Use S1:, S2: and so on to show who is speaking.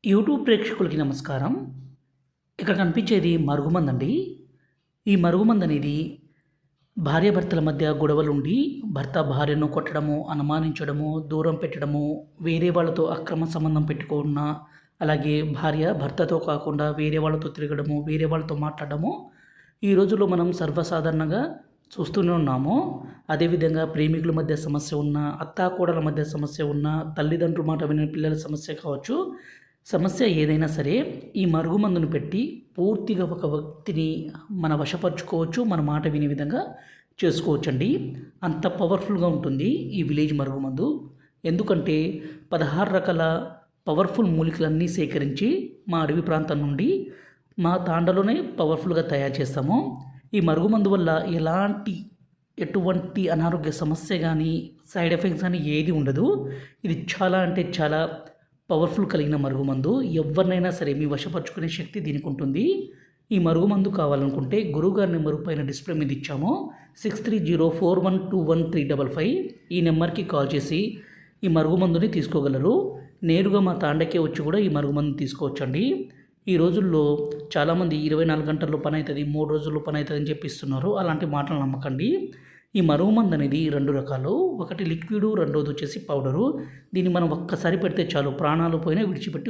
S1: YouTube ప్రేక్షకులకి నమస్కారం. ఇక్కడ కనిపించేది మరుగుమందండి. ఈ మరుగుమందనేది భార్యాభర్తల మధ్య గొడవలుండి, భర్త భార్యను కొట్టడము, అనుమానించడము, దూరం పెట్టడము, వేరే వాళ్ళతో అక్రమ సంబంధం పెట్టుకున్న, అలాగే భార్య భర్తతో కాకుండా వేరే వాళ్ళతో తిరగడము, వేరే వాళ్ళతో మాట్లాడడము ఈ రోజుల్లో మనం సర్వసాధారణంగా చూస్తూనే ఉన్నాము. అదేవిధంగా ప్రేమికుల మధ్య సమస్య ఉన్న, అత్తాకోడల మధ్య సమస్య ఉన్న, తల్లిదండ్రుల మాట వినని పిల్లల సమస్య కావచ్చు. సమస్య ఏదైనా సరే ఈ మరుగుమందును పెట్టి పూర్తిగా ఒక వ్యక్తిని మన వశపరుచుకోవచ్చు, మన మాట వినే విధంగా చేసుకోవచ్చండి. అంత పవర్ఫుల్గా ఉంటుంది ఈ విలేజ్ మరుగుమందు. ఎందుకంటే 16 రకాల పవర్ఫుల్ మూలికలన్నీ సేకరించి మా అడవి ప్రాంతం నుండి మా తాండలోనే పవర్ఫుల్గా తయారు చేస్తాము. ఈ మరుగుమందు వల్ల ఎటువంటి అనారోగ్య సమస్య కానీ, సైడ్ ఎఫెక్ట్స్ కానీ ఏది ఉండదు. ఇది చాలా అంటే చాలా పవర్ఫుల్ కలిగిన మరుగుమందు. ఎవరినైనా సరే మీ వశపరుచుకునే శక్తి దీనికి ఉంటుంది. ఈ మరుగుమందు కావాలనుకుంటే గురువుగారి నెంబరు పైన డిస్ప్లే మీద ఇచ్చాము. 6304121355 ఈ నెంబర్కి కాల్ చేసి ఈ మరుగుమందుని తీసుకోగలరు. నేరుగా మా తాండకే వచ్చి కూడా ఈ మరుగుమందు తీసుకోవచ్చండి. ఈ రోజుల్లో చాలామంది 24 గంటల్లో పని అవుతుంది, 3 రోజుల్లో పని అవుతుంది అని చెప్పిస్తున్నారు. అలాంటి మాటలు నమ్మకండి. ఈ మరుగుమందు అనేది 2 రకాలు. ఒకటి లిక్విడ్, రెండోది వచ్చేసి పౌడరు. దీన్ని మనం ఒక్కసారి పెడితే చాలు, ప్రాణాలు పోయినా విడిచిపెట్టి